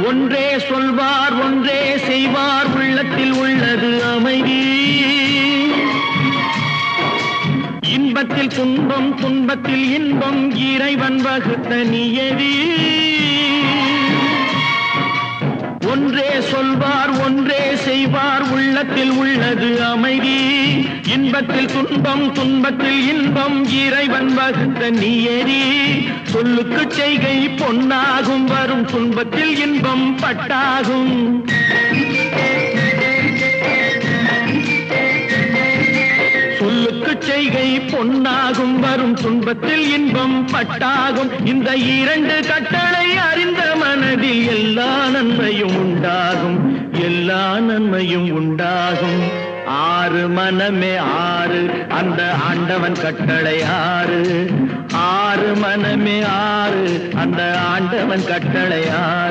ஒன்றே சொல்வார் ஒன்றே செய்வார் உள்ளத்தில் உள்ளது அமைதி. இன்பத்தில் துன்பம் துன்பத்தில் இன்பம் இறைவன் வகுத்த நியதி. ஒன்றே சொல்வார் ஒன்றே செய்வார் உள்ளத்தில் உள்ளது அமைதி. இன்பத்தில் துன்பம் துன்பத்தில் இன்பம் இறைவன் வகுத்த நியதி. சொல்லுக்கு செய்கை பொன்னாகும் வரும் துன்பத்தில் இன்பம் பட்டாகும். சொல்லுக்கு செய்கை பொன்னாகும் வரும் துன்பத்தில் இன்பம் பட்டாகும். இந்த இரண்டு கட்டளை அறிந்த மனதில் எல்லா நன்மையும் உண்டாகும், எல்லா நன்மையும் உண்டாகும். ஆறு மனமே ஆறு, அந்த ஆண்டவன் கட்டளை ஆறு. ஆறு மனமே ஆறு, அந்த ஆண்டவன் கட்டளை ஆறு.